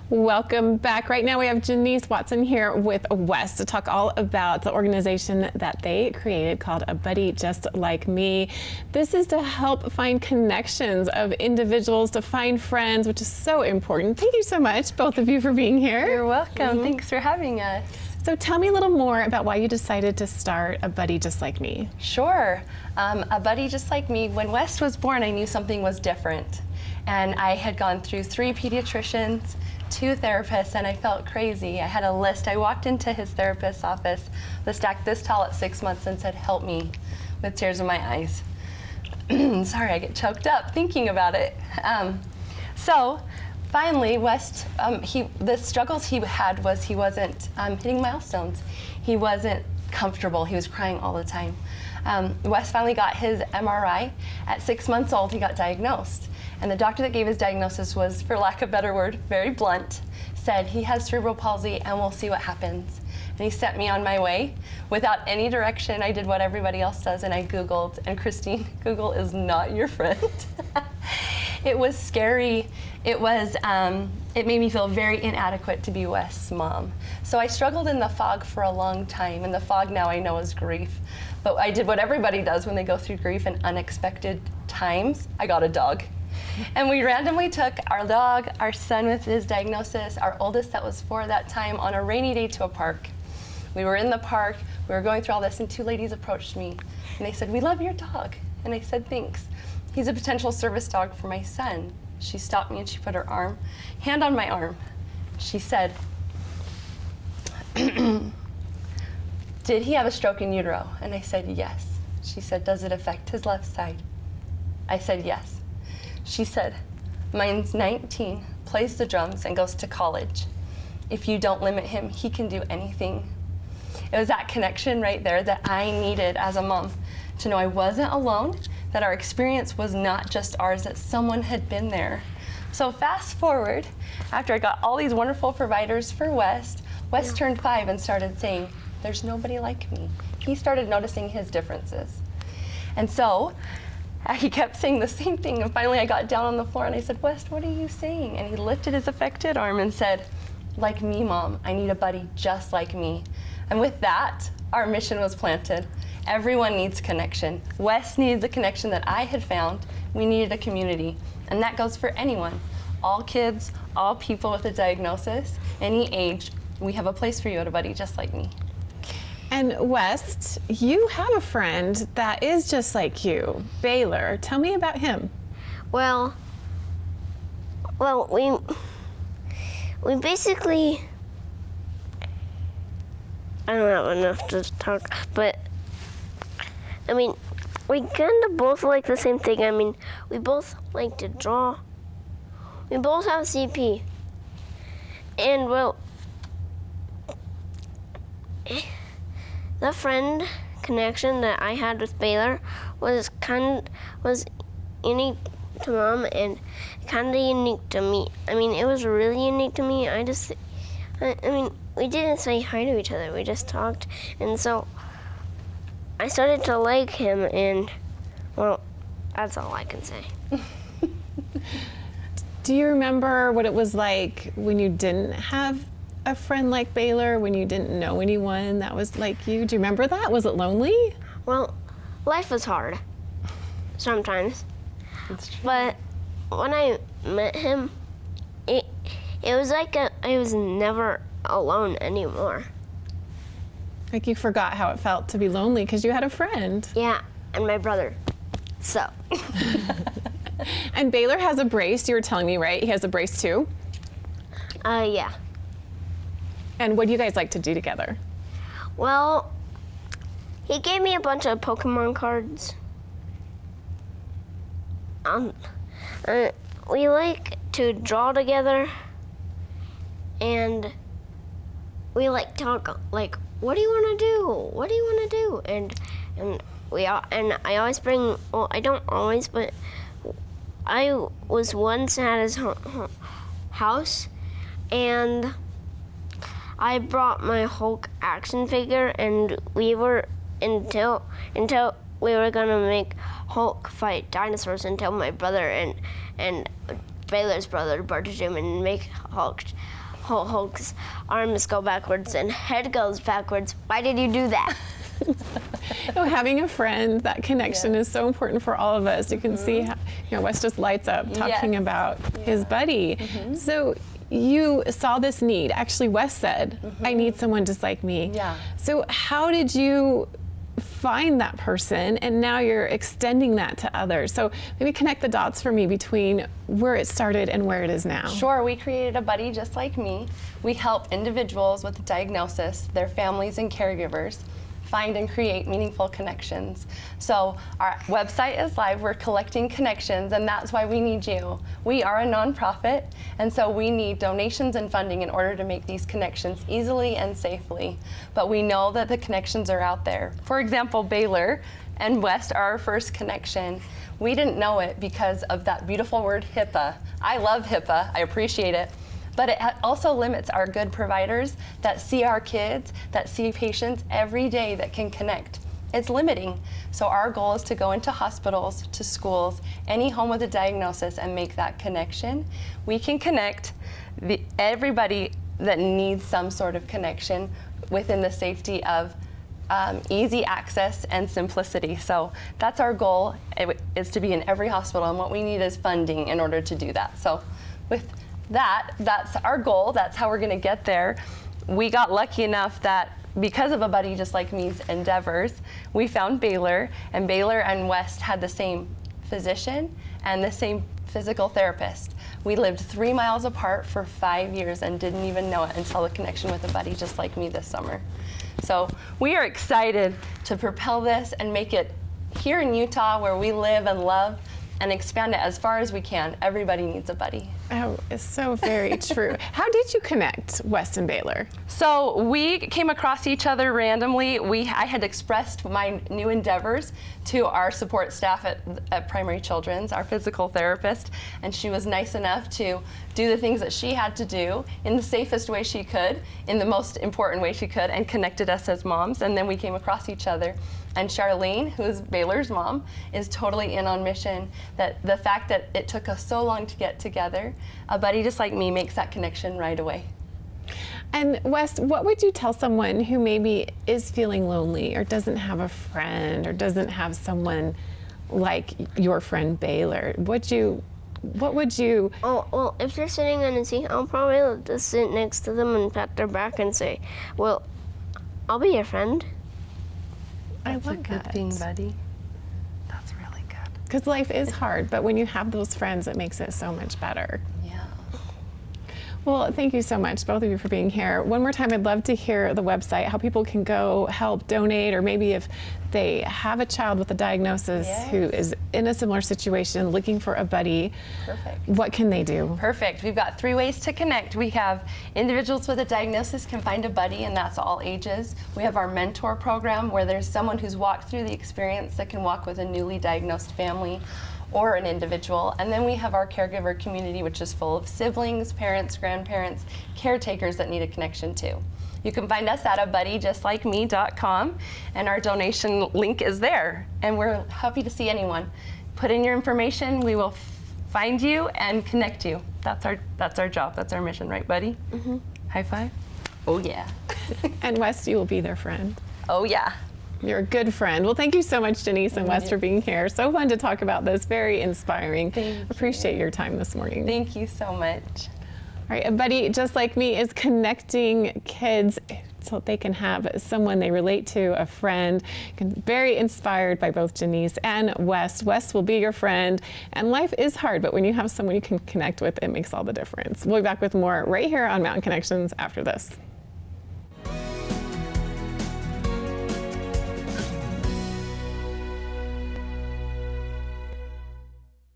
Welcome back. Right now we have Jenice Watson here with Wes to talk all about the organization that they created called A Buddy Just Like Me. This is to help find connections of individuals, to find friends, which is so important. Thank you so much, both of you, for being here. You're welcome. Thanks for having us. So tell me a little more about why you decided to start A Buddy Just Like Me. Sure. A Buddy Just Like Me, when Wes was born, I knew something was different. And I had gone through 3 pediatricians, 2 therapists, and I felt crazy. I had a list. I walked into his therapist's office, the stack this tall at 6 months, and said, "Help me," with tears in my eyes. Sorry, I get choked up thinking about it. So finally, Wes, the struggles he had was he wasn't hitting milestones. He wasn't comfortable. He was crying all the time. Wes finally got his MRI. At 6 months old, he got diagnosed. And the doctor that gave his diagnosis was, for lack of a better word, very blunt, said he has cerebral palsy and we'll see what happens. And he sent me on my way without any direction. I did what everybody else does and I Googled, and Christine, Google is not your friend. It was scary. It made me feel very inadequate to be Wes' mom. So I struggled in the fog for a long time, and the fog now I know is grief. But I did what everybody does when they go through grief in unexpected times. I got a dog. And we randomly took our dog, our son with his diagnosis, our oldest that was 4 at that time, on a rainy day to a park. We were in the park, we were going through all this, and 2 ladies approached me. And they said, "We love your dog." And I said, "Thanks. He's a potential service dog for my son." She stopped me and she put her hand on my arm. She said, "Did he have a stroke in utero?" And I said, "Yes." She said, "Does it affect his left side?" I said, "Yes." She said, "Mine's 19, plays the drums, and goes to college. If you don't limit him, he can do anything." It was that connection right there that I needed as a mom, to know I wasn't alone, that our experience was not just ours, that someone had been there. So fast forward, after I got all these wonderful providers for Wes turned 5 and started saying, "There's nobody like me." He started noticing his differences. And so he kept saying the same thing, and finally I got down on the floor and I said, "Wes, what are you saying?" And he lifted his affected arm and said, "Like me, Mom, I need a buddy just like me." And with that, our mission was planted. Everyone needs connection. Wes needed the connection that I had found. We needed a community, and that goes for anyone. All kids, all people with a diagnosis, any age, we have a place for you at A Buddy Just Like Me. And Wes, you have a friend that is just like you, Baylor. Tell me about him. Well, we basically, I don't have enough to talk, but I mean, we kind of both like the same thing. I mean, we both like to draw. We both have CP. And well, the friend connection that I had with Baylor was unique to Mom and kind of unique to me. I mean, it was really unique to me. I mean, we didn't say hi to each other. We just talked, and so I started to like him, and well, that's all I can say. Do you remember what it was like when you didn't have a friend like Baylor, when you didn't know anyone that was like you? Do you remember that? Was it lonely? Well, life was hard sometimes. That's true. But when I met him, it was like I was never alone anymore. Like you forgot how it felt to be lonely because you had a friend. Yeah, and my brother. So. And Baylor has a brace, you were telling me, right? He has a brace too? Yeah. And what do you guys like to do together? Well, he gave me a bunch of Pokemon cards. We like to draw together, and we like talk like, "What do you want to do? What do you want to do?" And I always bring. Well, I don't always, but I was once at his house, and I brought my Hulk action figure, and we were until we were gonna make Hulk fight dinosaurs until my brother and Baylor's brother barges him and make Hulk's arms go backwards and head goes backwards. Why did you do that? Having a friend, that connection is so important for all of us. You can see how, Wes just lights up talking about his buddy. So you saw this need. Actually, Wes said, I need someone just like me. Yeah. So how did you find that person, and now you're extending that to others? So maybe connect the dots for me between where it started and where it is now. Sure, we created a buddy just like me. We help individuals with a diagnosis, their families and caregivers, find and create meaningful connections. So our website is live, we're collecting connections, and that's why we need you. We are a nonprofit, and so we need donations and funding in order to make these connections easily and safely. But we know that the connections are out there. For example, Baylor and West are our first connection. We didn't know it because of that beautiful word HIPAA. I love HIPAA, I appreciate it. But it also limits our good providers that see our kids, that see patients every day that can connect. It's limiting. So our goal is to go into hospitals, to schools, any home with a diagnosis and make that connection. We can connect everybody that needs some sort of connection within the safety of easy access and simplicity. So that's our goal, is to be in every hospital, and what we need is funding in order to do that. So with that's our goal. That's how we're going to get there. We got lucky enough that because of a buddy just like me's endeavors, we found Baylor, and Baylor and West had the same physician and the same physical therapist. We lived 3 miles apart for 5 years and didn't even know it until the connection with a buddy just like me this summer. So we are excited to propel this and make it here in Utah, where we live and love, and expand it as far as we can. Everybody needs a buddy. Oh, it's so very true. How did you connect West and Baylor? So we came across each other randomly. I had expressed my new endeavors to our support staff at Primary Children's, our physical therapist, and she was nice enough to do the things that she had to do in the safest way she could, in the most important way she could, and connected us as moms, and then we came across each other. And Charlene, who's Baylor's mom, is totally in on mission. That the fact that it took us so long to get together, a buddy just like me makes that connection right away. And West, what would you tell someone who maybe is feeling lonely or doesn't have a friend or doesn't have someone like your friend Baylor? What would you? Oh, well, if they're sitting in a seat, I'll probably just sit next to them and pat their back and say, well, I'll be your friend. That's a good thing, buddy. That's really good. Because life is hard, but when you have those friends, it makes it so much better. Yeah. Well, thank you so much, both of you, for being here. One more time, I'd love to hear the website, how people can go help, donate, or maybe if they have a child with a diagnosis who is in a similar situation, looking for a buddy. Perfect. What can they do? Perfect. We've got 3 ways to connect. We have individuals with a diagnosis can find a buddy, and that's all ages. We have our mentor program, where there's someone who's walked through the experience that can walk with a newly diagnosed family or an individual. And then we have our caregiver community, which is full of siblings, parents, grandparents, caretakers that need a connection too. You can find us at abuddyjustlikeme.com, and our donation link is there. And we're happy to see anyone. Put in your information, we will find you and connect you. That's our job, that's our mission, right, buddy? Mm-hmm. High five? Oh yeah. And West, you will be their friend. Oh yeah. You're a good friend. Well, thank you so much, Jenice and Wes, for being here. So fun to talk about this. Very inspiring. Appreciate your time this morning. Thank you so much. All right, a buddy just like me is connecting kids so they can have someone they relate to, a friend. Very inspired by both Jenice and Wes. Wes will be your friend, and life is hard, but when you have someone you can connect with, it makes all the difference. We'll be back with more right here on Mountain Connections after this.